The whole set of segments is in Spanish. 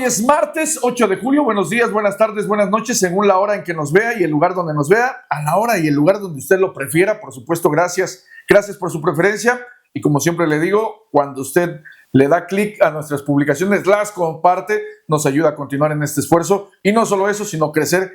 Hoy es martes 8 de julio. Buenos días, buenas tardes, buenas noches, según la hora en que nos vea y el lugar donde nos vea, a la hora y el lugar donde usted lo prefiera. Por supuesto, gracias por su preferencia. Y como siempre le digo, cuando usted le da clic a nuestras publicaciones, las comparte, nos ayuda a continuar en este esfuerzo. Y no solo eso, sino crecer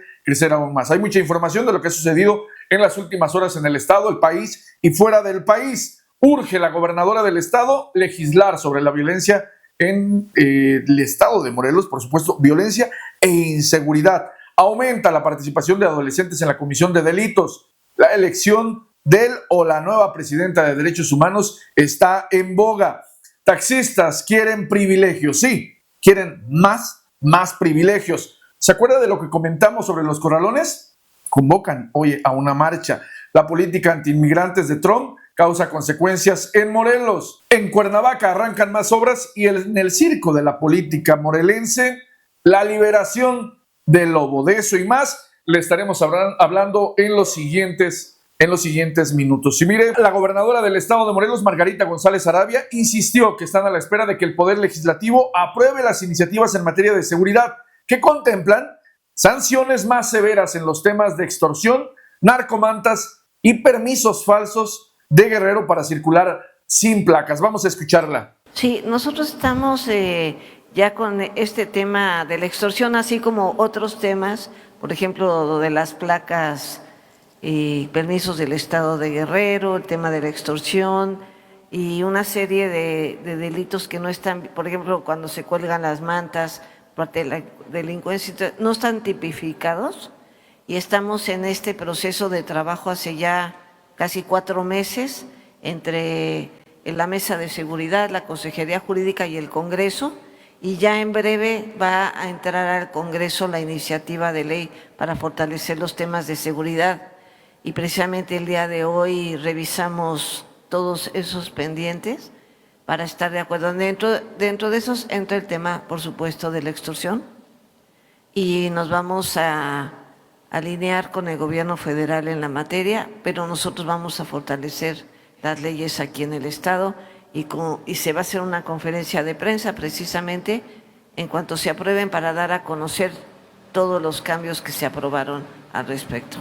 aún más. Hay mucha información de lo que ha sucedido en las últimas horas en el estado, el país y fuera del país. Urge la gobernadora del estado legislar sobre la violencia en el estado de Morelos, por supuesto, violencia e inseguridad. Aumenta la participación de adolescentes en la comisión de delitos. La elección del o la nueva presidenta de Derechos Humanos está en boga. Taxistas quieren privilegios, sí, quieren más privilegios. ¿Se acuerda de lo que comentamos sobre los corralones? Convocan hoy a una marcha. La política antiinmigrantes de Trump causa consecuencias en Morelos. En Cuernavaca arrancan más obras y en el circo de la política morelense, la liberación del lobo. De eso y más le estaremos hablando en los siguientes minutos. Y mire, la gobernadora del estado de Morelos, Margarita González Arabia, insistió que están a la espera de que el Poder Legislativo apruebe las iniciativas en materia de seguridad que contemplan sanciones más severas en los temas de extorsión, narcomantas y permisos falsos de Guerrero para circular sin placas. Vamos a escucharla. Sí, nosotros estamos ya con este tema de la extorsión, así como otros temas, por ejemplo, lo de las placas y permisos del estado de Guerrero, el tema de la extorsión y una serie de delitos que no están, por ejemplo, cuando se cuelgan las mantas, parte de la delincuencia, no están tipificados y estamos en este proceso de trabajo hace ya casi 4 meses entre la Mesa de Seguridad, la Consejería Jurídica y el Congreso, y ya en breve va a entrar al Congreso la iniciativa de ley para fortalecer los temas de seguridad. Y precisamente el día de hoy revisamos todos esos pendientes para estar de acuerdo. Dentro de esos entra el tema, por supuesto, de la extorsión, y nos vamos a alinear con el gobierno federal en la materia, pero nosotros vamos a fortalecer las leyes aquí en el estado y se va a hacer una conferencia de prensa precisamente en cuanto se aprueben para dar a conocer todos los cambios que se aprobaron al respecto.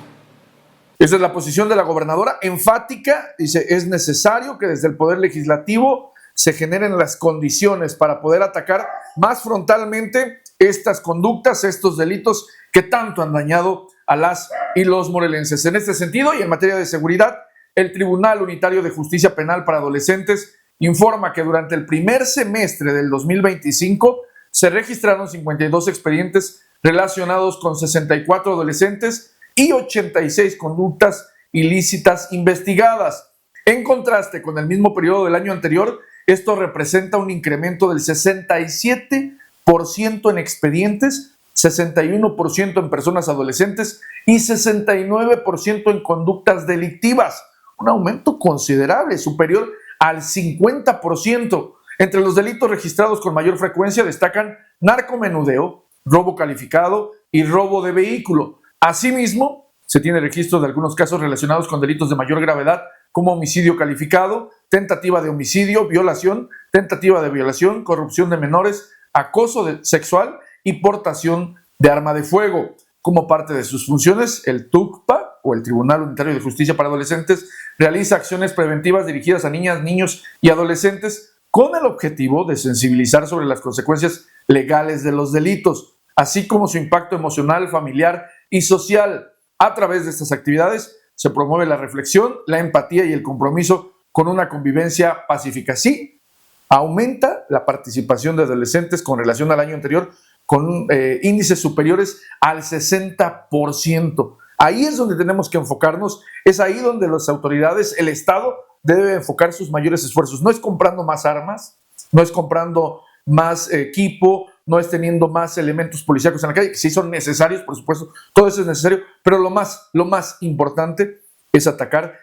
Esa es la posición de la gobernadora, enfática, dice, es necesario que desde el Poder Legislativo se generen las condiciones para poder atacar más frontalmente estas conductas, estos delitos que tanto han dañado a las y los morelenses. En este sentido y en materia de seguridad, el Tribunal Unitario de Justicia Penal para Adolescentes informa que durante el primer semestre del 2025 se registraron 52 expedientes relacionados con 64 adolescentes y 86 conductas ilícitas investigadas. En contraste con el mismo periodo del año anterior, esto representa un incremento del 67% en expedientes, 61% en personas adolescentes y 69% en conductas delictivas. Un aumento considerable, superior al 50%. Entre los delitos registrados con mayor frecuencia destacan narcomenudeo, robo calificado y robo de vehículo. Asimismo, se tiene registro de algunos casos relacionados con delitos de mayor gravedad como homicidio calificado, tentativa de homicidio, violación, tentativa de violación, corrupción de menores, acoso sexual y portación de arma de fuego. Como parte de sus funciones, el TUCPA, o el Tribunal Unitario de Justicia para Adolescentes, realiza acciones preventivas dirigidas a niñas, niños y adolescentes con el objetivo de sensibilizar sobre las consecuencias legales de los delitos, así como su impacto emocional, familiar y social. A través de estas actividades se promueve la reflexión, la empatía y el compromiso con una convivencia pacífica. Sí, aumenta la participación de adolescentes con relación al año anterior, con índices superiores al 60%. Ahí es donde tenemos que enfocarnos, es ahí donde las autoridades, el Estado, debe enfocar sus mayores esfuerzos. No es comprando más armas, no es comprando más equipo, no es teniendo más elementos policíacos en la calle, que sí son necesarios, por supuesto, todo eso es necesario, pero lo más importante es atacar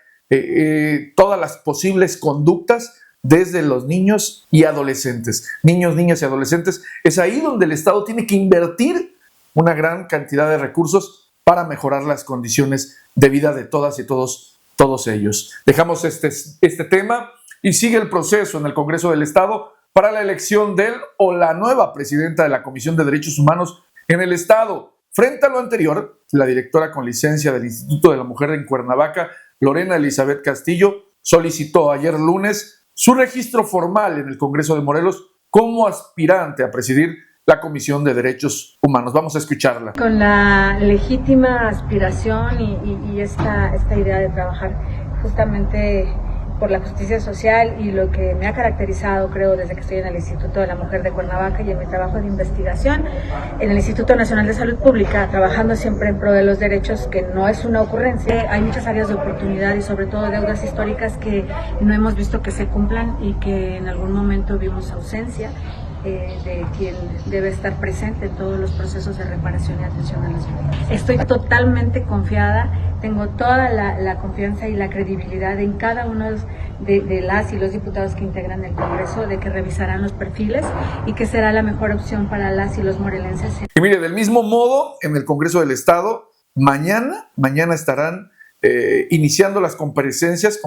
todas las posibles conductas desde los niños y adolescentes. Niños, niñas y adolescentes, es ahí donde el Estado tiene que invertir una gran cantidad de recursos para mejorar las condiciones de vida de todas y todos ellos. Dejamos este tema y sigue el proceso en el Congreso del Estado para la elección del o la nueva presidenta de la Comisión de Derechos Humanos en el Estado. Frente a lo anterior, la directora con licencia del Instituto de la Mujer en Cuernavaca, Lorena Elizabeth Castillo, solicitó ayer lunes su registro formal en el Congreso de Morelos como aspirante a presidir la Comisión de Derechos Humanos. Vamos a escucharla. Con la legítima aspiración y esta idea de trabajar justamente por la justicia social y lo que me ha caracterizado, creo, desde que estoy en el Instituto de la Mujer de Cuernavaca y en mi trabajo de investigación en el Instituto Nacional de Salud Pública, trabajando siempre en pro de los derechos, que no es una ocurrencia. Hay muchas áreas de oportunidad y sobre todo deudas históricas que no hemos visto que se cumplan y que en algún momento vimos ausencia de quien debe estar presente en todos los procesos de reparación y atención a las víctimas. Estoy totalmente confiada, tengo toda la confianza y la credibilidad en cada uno de las y los diputados que integran el Congreso, de que revisarán los perfiles y que será la mejor opción para las y los morelenses. Y mire, del mismo modo, en el Congreso del Estado, mañana estarán iniciando las comparecencias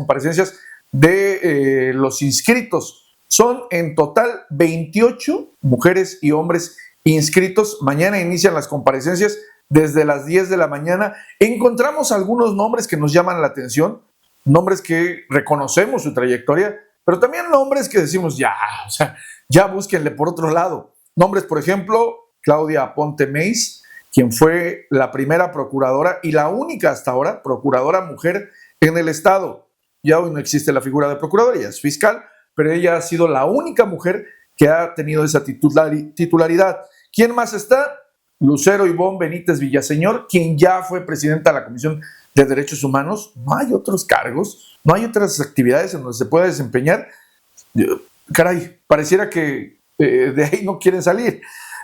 de los inscritos. Son en total 28 mujeres y hombres inscritos. Mañana inician las comparecencias desde las 10 de la mañana. Encontramos algunos nombres que nos llaman la atención, nombres que reconocemos su trayectoria, pero también nombres que decimos ya búsquenle por otro lado. Nombres, por ejemplo, Claudia Aponte Meis, quien fue la primera procuradora y la única hasta ahora procuradora mujer en el Estado. Ya hoy no existe la figura de procuradora, ella es fiscal, pero ella ha sido la única mujer que ha tenido esa titularidad. ¿Quién más está? Lucero Ivonne Benítez Villaseñor, quien ya fue presidenta de la Comisión de Derechos Humanos. No hay otros cargos, no hay otras actividades en donde se pueda desempeñar. Caray, pareciera que de ahí no quieren salir.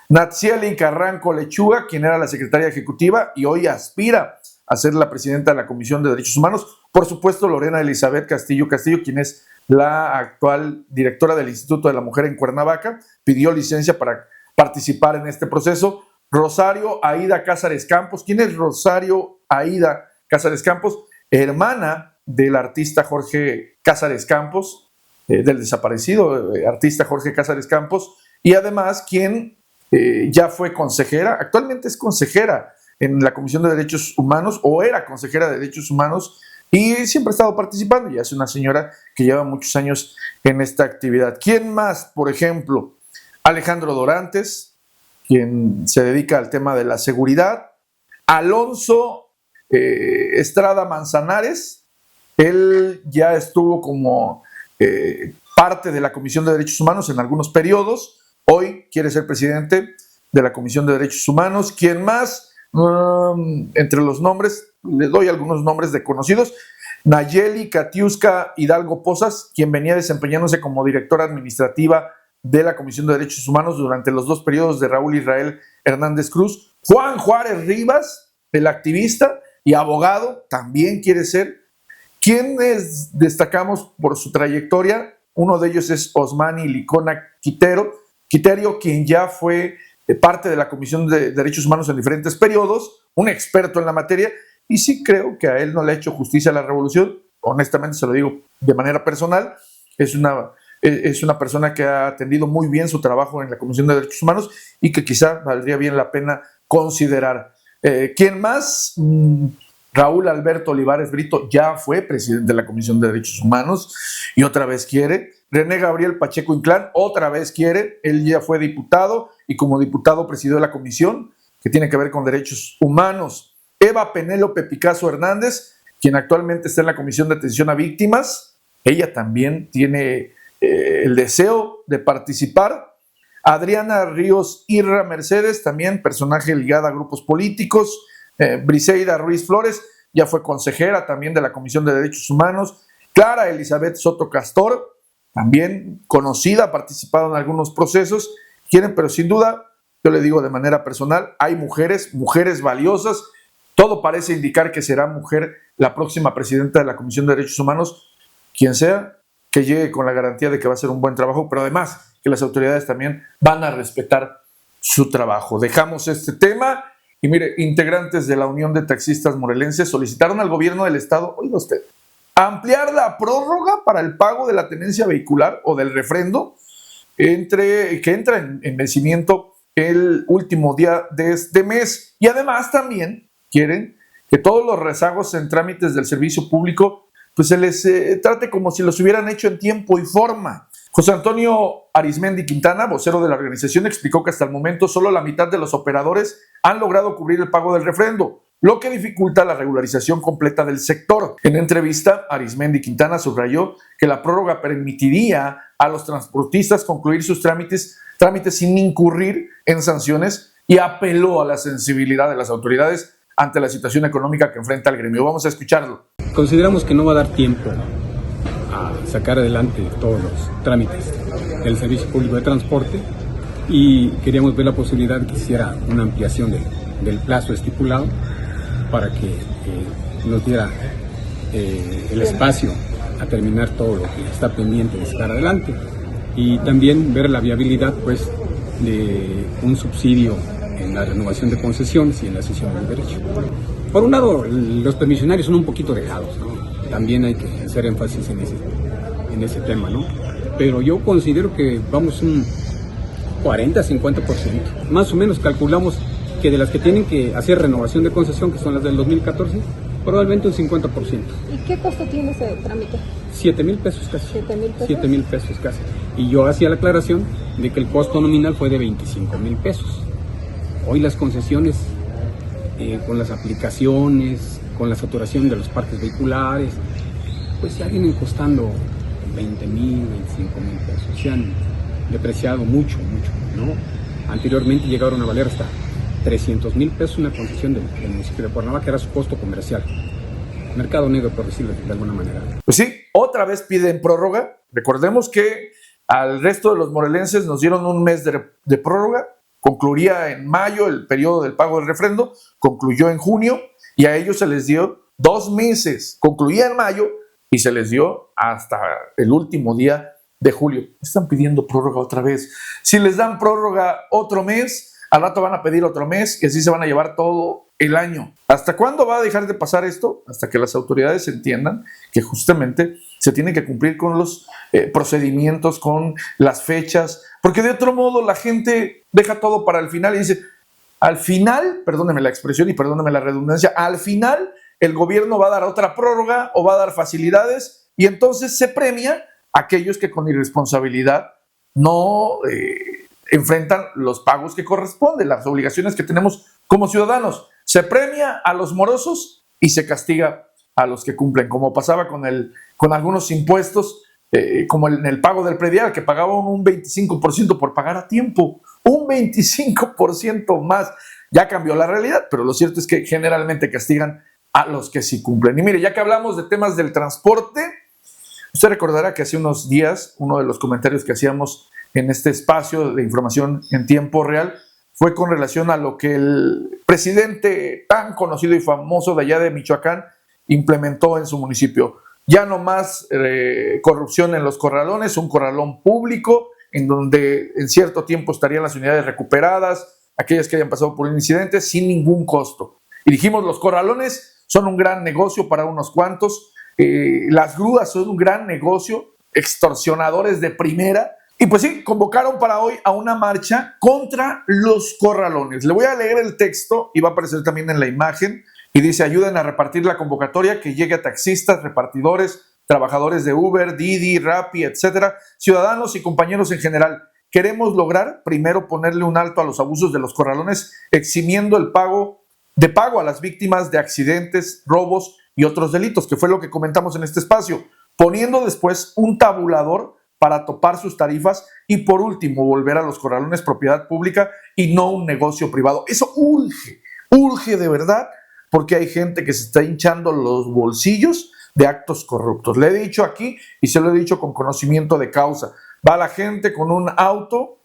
Natsieli Carranco Lechuga, quien era la secretaria ejecutiva y hoy aspira a ser la presidenta de la Comisión de Derechos Humanos. Por supuesto, Lorena Elizabeth Castillo, quien es la actual directora del Instituto de la Mujer en Cuernavaca, pidió licencia para participar en este proceso. Rosario Aida Cázares Campos. ¿Quién es Rosario Aida Cázares Campos? Hermana del artista Jorge Cázares Campos, del desaparecido artista Jorge Cázares Campos, y además quien ya fue consejera, actualmente es consejera en la Comisión de Derechos Humanos, o era consejera de Derechos Humanos, y siempre ha estado participando, y es una señora que lleva muchos años en esta actividad. ¿Quién más? Por ejemplo, Alejandro Dorantes, quien se dedica al tema de la seguridad. Alonso Estrada Manzanares, él ya estuvo como parte de la Comisión de Derechos Humanos en algunos periodos, hoy quiere ser presidente de la Comisión de Derechos Humanos. ¿Quién más? Entre los nombres, le doy algunos nombres de conocidos. Nayeli Katiuska Hidalgo Pozas, quien venía desempeñándose como directora administrativa de la Comisión de Derechos Humanos durante los dos periodos de Raúl Israel Hernández Cruz. Juan Juárez Rivas, el activista y abogado, también quiere ser. ¿Quiénes destacamos por su trayectoria? Uno de ellos es Osmani Licona Quiterio, quien ya fue parte de la Comisión de Derechos Humanos en diferentes periodos, un experto en la materia, y sí creo que a él no le ha hecho justicia a la revolución, honestamente se lo digo de manera personal. Es una persona que ha atendido muy bien su trabajo en la Comisión de Derechos Humanos y que quizá valdría bien la pena considerar. ¿Quién más? Raúl Alberto Olivares Brito ya fue presidente de la Comisión de Derechos Humanos y otra vez quiere. René Gabriel Pacheco Inclán otra vez quiere. Él ya fue diputado y como diputado presidió la comisión que tiene que ver con derechos humanos. Eva Penélope Picasso Hernández, quien actualmente está en la Comisión de Atención a Víctimas, ella también tiene el deseo de participar. Adriana Ríos Irra Mercedes, también personaje ligada a grupos políticos. Briseida Ruiz Flores, ya fue consejera también de la Comisión de Derechos Humanos. Clara Elizabeth Soto Castor, también conocida, ha participado en algunos procesos. Quieren, pero sin duda, yo le digo de manera personal, hay mujeres valiosas. Todo parece indicar que será mujer la próxima presidenta de la Comisión de Derechos Humanos, quien sea, que llegue con la garantía de que va a hacer un buen trabajo, pero además que las autoridades también van a respetar su trabajo. Dejamos este tema y mire, integrantes de la Unión de Taxistas Morelenses solicitaron al gobierno del estado, oiga usted, ampliar la prórroga para el pago de la tenencia vehicular o del refrendo que entra en vencimiento el último día de este mes. Y además también quieren que todos los rezagos en trámites del servicio público pues se les trate como si los hubieran hecho en tiempo y forma. José Antonio Arismendi Quintana, vocero de la organización, explicó que hasta el momento solo la mitad de los operadores han logrado cubrir el pago del refrendo, lo que dificulta la regularización completa del sector. En entrevista, Arismendi Quintana subrayó que la prórroga permitiría a los transportistas concluir sus trámites sin incurrir en sanciones y apeló a la sensibilidad de las autoridades ante la situación económica que enfrenta el gremio. Vamos a escucharlo. Consideramos que no va a dar tiempo a sacar adelante todos los trámites del Servicio Público de Transporte y queríamos ver la posibilidad de que hiciera una ampliación del plazo estipulado para que nos diera el espacio a terminar todo lo que está pendiente de sacar adelante y también ver la viabilidad pues de un subsidio en la renovación de concesiones y en la cesión del derecho. Por un lado, los permisionarios son un poquito dejados, ¿no? También hay que hacer énfasis en ese tema, ¿no? Pero yo considero que vamos un 40-50%. Más o menos calculamos que de las que tienen que hacer renovación de concesión, que son las del 2014, probablemente un 50%. ¿Y qué costo tiene ese trámite? 7,000 pesos casi. 7,000 pesos. 7,000 pesos casi. Y yo hacía la aclaración de que el costo nominal fue de 25,000 pesos. Hoy las concesiones, con las aplicaciones, con la saturación de los parques vehiculares, pues ya vienen costando 20,000, 25,000 pesos. Se han depreciado mucho, ¿no? Anteriormente llegaron a valer hasta 300,000 pesos una concesión del municipio de Cuernavaca, que era su costo comercial. Mercado negro, por decirlo de alguna manera. Pues sí, otra vez piden prórroga. Recordemos que al resto de los morelenses nos dieron un mes de prórroga. Concluiría en mayo el periodo del pago del refrendo, concluyó en junio y a ellos se les dio 2 meses. Concluía en mayo y se les dio hasta el último día de julio. Están pidiendo prórroga otra vez. Si les dan prórroga otro mes, al rato van a pedir otro mes y así se van a llevar todo el año. ¿Hasta cuándo va a dejar de pasar esto? Hasta que las autoridades entiendan que justamente se tiene que cumplir con los procedimientos, con las fechas, porque de otro modo la gente deja todo para el final y dice, al final, perdóneme la expresión y perdóneme la redundancia, al final el gobierno va a dar otra prórroga o va a dar facilidades y entonces se premia a aquellos que con irresponsabilidad no enfrentan los pagos que corresponden, las obligaciones que tenemos como ciudadanos. Se premia a los morosos y se castiga a los que cumplen, como pasaba con algunos impuestos, como en el pago del predial, que pagaban un 25% por pagar a tiempo, un 25% más. Ya cambió la realidad, pero lo cierto es que generalmente castigan a los que sí cumplen. Y mire, ya que hablamos de temas del transporte, usted recordará que hace unos días uno de los comentarios que hacíamos en este espacio de información en tiempo real fue con relación a lo que el presidente tan conocido y famoso de allá de Michoacán implementó en su municipio. Ya no más corrupción en los corralones, un corralón público en donde en cierto tiempo estarían las unidades recuperadas, aquellas que hayan pasado por un incidente, sin ningún costo. Y dijimos, los corralones son un gran negocio para unos cuantos, las grúas son un gran negocio, extorsionadores de primera. Y pues sí, convocaron para hoy a una marcha contra los corralones. Le voy a leer el texto y va a aparecer también en la imagen. Y dice, ayuden a repartir la convocatoria que llegue a taxistas, repartidores, trabajadores de Uber, Didi, Rappi, etcétera, ciudadanos y compañeros en general. Queremos lograr, primero, ponerle un alto a los abusos de los corralones, eximiendo el pago a las víctimas de accidentes, robos y otros delitos, que fue lo que comentamos en este espacio, poniendo después un tabulador para topar sus tarifas y, por último, volver a los corralones propiedad pública y no un negocio privado. Eso urge de verdad, porque hay gente que se está hinchando los bolsillos de actos corruptos. Le he dicho aquí y se lo he dicho con conocimiento de causa. Va la gente con un auto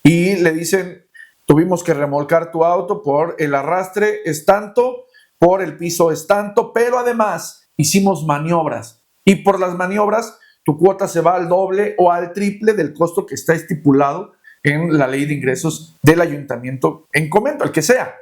y le dicen, tuvimos que remolcar tu auto por el arrastre es tanto, por el piso es tanto, pero además hicimos maniobras y por las maniobras tu cuota se va al doble o al triple del costo que está estipulado en la ley de ingresos del ayuntamiento en comento, el que sea.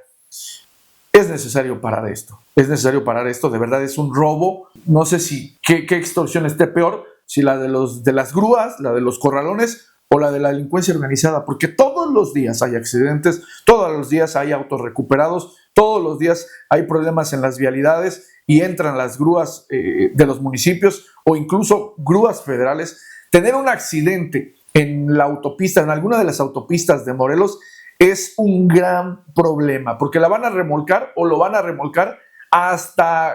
Es necesario parar esto, de verdad es un robo. No sé si qué extorsión esté peor, si la de las grúas, la de los corralones o la de la delincuencia organizada, porque todos los días hay accidentes, todos los días hay autos recuperados, todos los días hay problemas en las vialidades y entran las grúas de los municipios o incluso grúas federales. Tener un accidente en la autopista, en alguna de las autopistas de Morelos, es un gran problema, porque la van a remolcar o lo van a remolcar hasta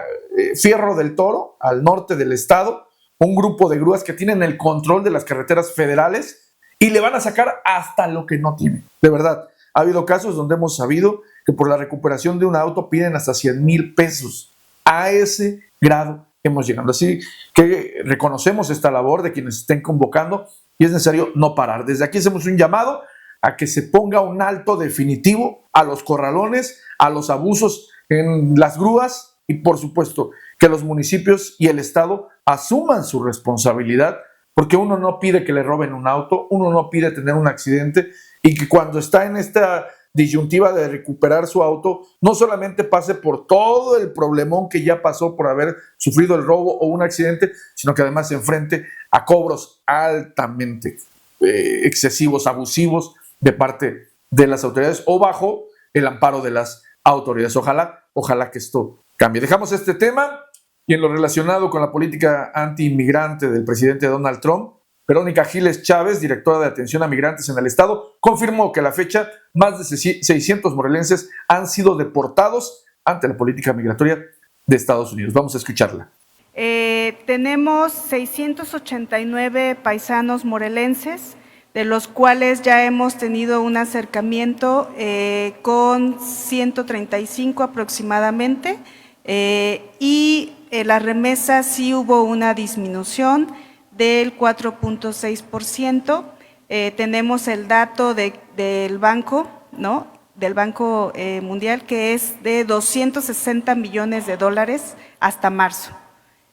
Fierro del Toro, al norte del estado, un grupo de grúas que tienen el control de las carreteras federales y le van a sacar hasta lo que no tiene. De verdad, ha habido casos donde hemos sabido que por la recuperación de un auto piden hasta 100,000 pesos. A ese grado hemos llegado. Así que reconocemos esta labor de quienes estén convocando y es necesario no parar. Desde aquí hacemos un llamado a que se ponga un alto definitivo a los corralones, a los abusos en las grúas y por supuesto que los municipios y el estado asuman su responsabilidad, porque uno no pide que le roben un auto, uno no pide tener un accidente y que cuando está en esta disyuntiva de recuperar su auto, no solamente pase por todo el problemón que ya pasó por haber sufrido el robo o un accidente, sino que además se enfrente a cobros altamente excesivos, abusivos de parte de las autoridades o bajo el amparo de las autoridades. Ojalá que esto cambie. Dejamos este tema y en lo relacionado con la política anti-inmigrante del presidente Donald Trump, Verónica Giles Chávez, directora de atención a migrantes en el estado, confirmó que a la fecha más de 600 morelenses han sido deportados ante la política migratoria de Estados Unidos. Vamos a escucharla. Tenemos 689 paisanos morelenses, de los cuales ya hemos tenido un acercamiento con 135 aproximadamente, y las remesas sí hubo una disminución del 4.6%. Tenemos el dato del Banco, ¿no?, del Banco Mundial, que es de $260 millones hasta marzo.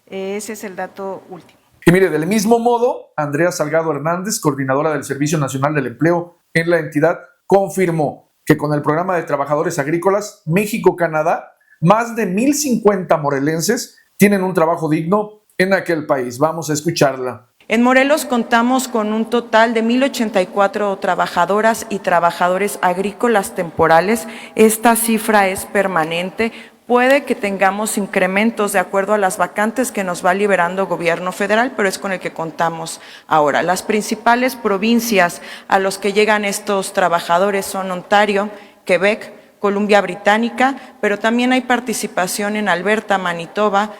Ese es el dato último. Y mire, del mismo modo, Andrea Salgado Hernández, coordinadora del Servicio Nacional del Empleo en la entidad, confirmó que con el programa de trabajadores agrícolas México-Canadá, más de 1,050 morelenses tienen un trabajo digno en aquel país. Vamos a escucharla. En Morelos contamos con un total de 1,084 trabajadoras y trabajadores agrícolas temporales. Esta cifra es permanente. Puede que tengamos incrementos de acuerdo a las vacantes que nos va liberando gobierno federal, pero es con el que contamos ahora. Las principales provincias a los que llegan estos trabajadores son Ontario, Quebec, Columbia Británica, pero también hay participación en Alberta, Manitoba,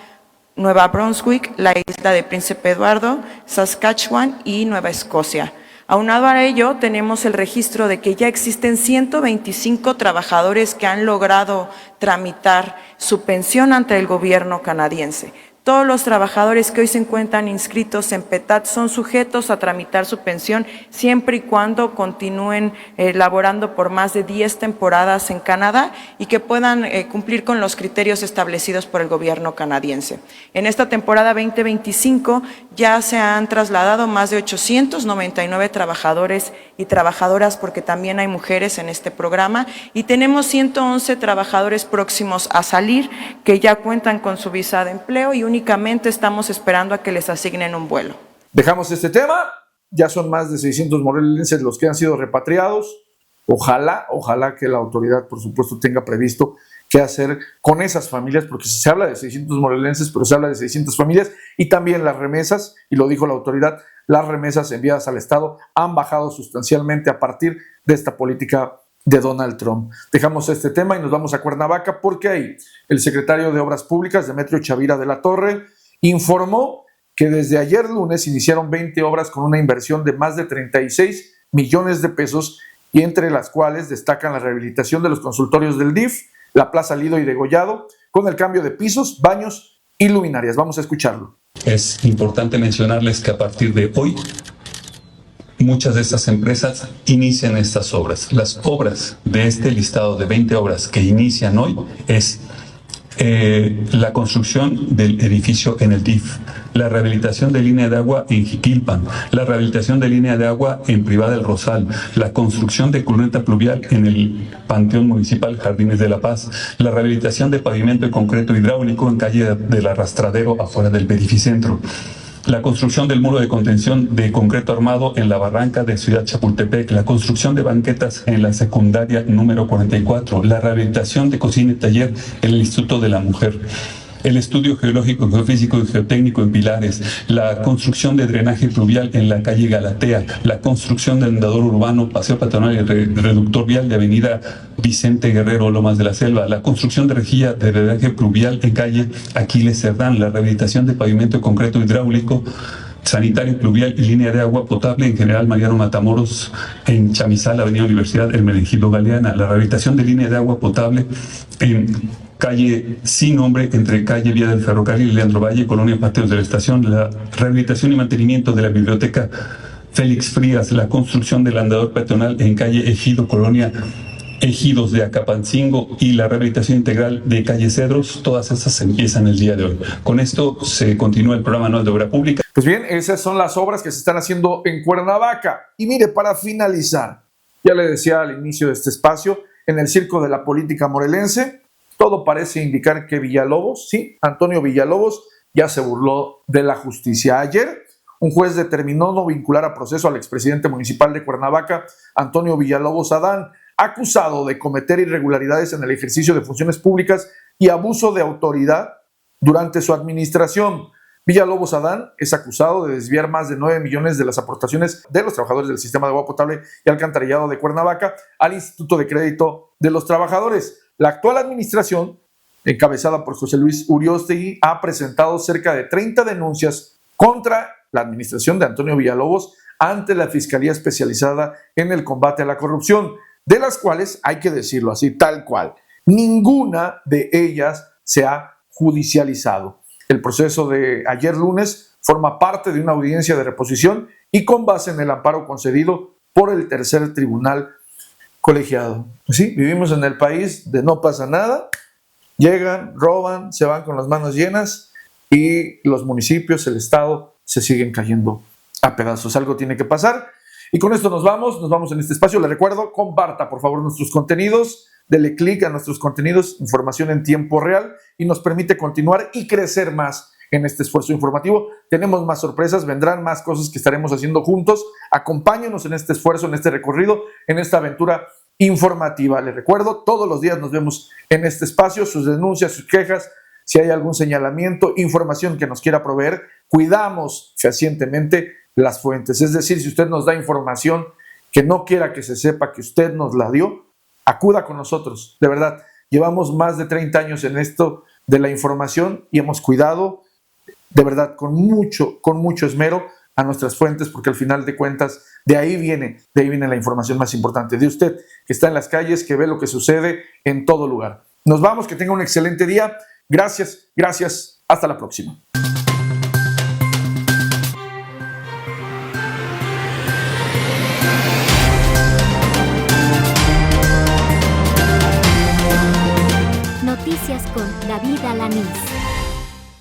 Nueva Brunswick, la isla de Príncipe Eduardo, Saskatchewan y Nueva Escocia. Aunado a ello, tenemos el registro de que ya existen 125 trabajadores que han logrado tramitar su pensión ante el gobierno canadiense. Todos los trabajadores que hoy se encuentran inscritos en PETAT son sujetos a tramitar su pensión siempre y cuando continúen laborando por más de 10 temporadas en Canadá y que puedan cumplir con los criterios establecidos por el gobierno canadiense. En esta temporada 2025 ya se han trasladado más de 899 trabajadores y trabajadoras, porque también hay mujeres en este programa, y tenemos 111 trabajadores próximos a salir que ya cuentan con su visa de empleo y únicamente estamos esperando a que les asignen un vuelo. Dejamos este tema, ya son más de 600 morelenses los que han sido repatriados. Ojalá que la autoridad, por supuesto, tenga previsto qué hacer con esas familias, porque se habla de 600 morelenses, pero se habla de 600 familias, y también las remesas, y lo dijo la autoridad, las remesas enviadas al Estado han bajado sustancialmente a partir de esta política de Donald Trump. Dejamos este tema y nos vamos a Cuernavaca, porque ahí el secretario de Obras Públicas, Demetrio Chavira de la Torre, informó que desde ayer lunes iniciaron 20 obras con una inversión de más de 36 millones de pesos, y entre las cuales destacan la rehabilitación de los consultorios del DIF, la Plaza Lido y Degollado, con el cambio de pisos, baños y luminarias. Vamos a escucharlo. Es importante mencionarles que a partir de hoy, muchas de estas empresas inician estas obras. Las obras de este listado de 20 obras que inician hoy es la construcción del edificio en el DIF, la rehabilitación de línea de agua en Jiquilpan, la rehabilitación de línea de agua en Privada del Rosal, la construcción de cuneta pluvial en el Panteón Municipal Jardines de la Paz, la rehabilitación de pavimento de concreto hidráulico en calle del Arrastradero afuera del Verificentro, la construcción del muro de contención de concreto armado en la barranca de Ciudad Chapultepec, la construcción de banquetas en la secundaria número 44, la rehabilitación de cocina y taller en el Instituto de la Mujer, el estudio geológico, geofísico y geotécnico en Pilares, la construcción de drenaje pluvial en la calle Galatea, la construcción del andador urbano, paseo peatonal y reductor vial de avenida Vicente Guerrero, Lomas de la Selva, la construcción de rejilla de drenaje pluvial en calle Aquiles Cerdán, la rehabilitación de pavimento de concreto hidráulico, sanitario pluvial y línea de agua potable en General Mariano Matamoros, en Chamizal, Avenida Universidad, Hermenegildo Galeana, la rehabilitación de línea de agua potable en calle sin nombre entre calle Vía del Ferrocarril, Leandro Valle, Colonia Pateos de la Estación, la rehabilitación y mantenimiento de la biblioteca Félix Frías, la construcción del andador peatonal en calle Ejido, Colonia Ejidos de Acapancingo y la rehabilitación integral de calle Cedros, todas esas empiezan el día de hoy. Con esto se continúa el programa anual de obra pública. Pues bien, esas son las obras que se están haciendo en Cuernavaca. Y mire, para finalizar, ya le decía al inicio de este espacio, en el circo de la política morelense, todo parece indicar que Villalobos, sí, Antonio Villalobos, ya se burló de la justicia. Ayer, un juez determinó no vincular a proceso al expresidente municipal de Cuernavaca, Antonio Villalobos Adán, acusado de cometer irregularidades en el ejercicio de funciones públicas y abuso de autoridad durante su administración. Villalobos Adán es acusado de desviar más de 9 millones de las aportaciones de los trabajadores del sistema de agua potable y alcantarillado de Cuernavaca al Instituto de Crédito de los Trabajadores. La actual administración, encabezada por José Luis Uriostegui, ha presentado cerca de 30 denuncias contra la administración de Antonio Villalobos ante la Fiscalía Especializada en el Combate a la Corrupción, de las cuales, hay que decirlo así, tal cual, ninguna de ellas se ha judicializado. El proceso de ayer lunes forma parte de una audiencia de reposición y con base en el amparo concedido por el tercer tribunal colegiado. Sí, vivimos en el país de no pasa nada, llegan, roban, se van con las manos llenas y los municipios, el Estado, se siguen cayendo a pedazos. Algo tiene que pasar. Y con esto nos vamos en este espacio. Le recuerdo, comparta por favor nuestros contenidos, dele clic a nuestros contenidos, información en tiempo real y nos permite continuar y crecer más en este esfuerzo informativo. Tenemos más sorpresas, vendrán más cosas que estaremos haciendo juntos. Acompáñenos en este esfuerzo, en este recorrido, en esta aventura informativa. Les recuerdo, todos los días nos vemos en este espacio. Sus denuncias, sus quejas, si hay algún señalamiento, información que nos quiera proveer, cuidamos fehacientemente las fuentes. Es decir, si usted nos da información que no quiera que se sepa que usted nos la dio, acuda con nosotros. De verdad, llevamos más de 30 años en esto de la información y hemos cuidado, de verdad, con mucho esmero a nuestras fuentes, porque al final de cuentas, de ahí viene la información más importante, de usted, que está en las calles, que ve lo que sucede en todo lugar. Nos vamos, que tenga un excelente día. Gracias, hasta la próxima. Noticias con David Alanís.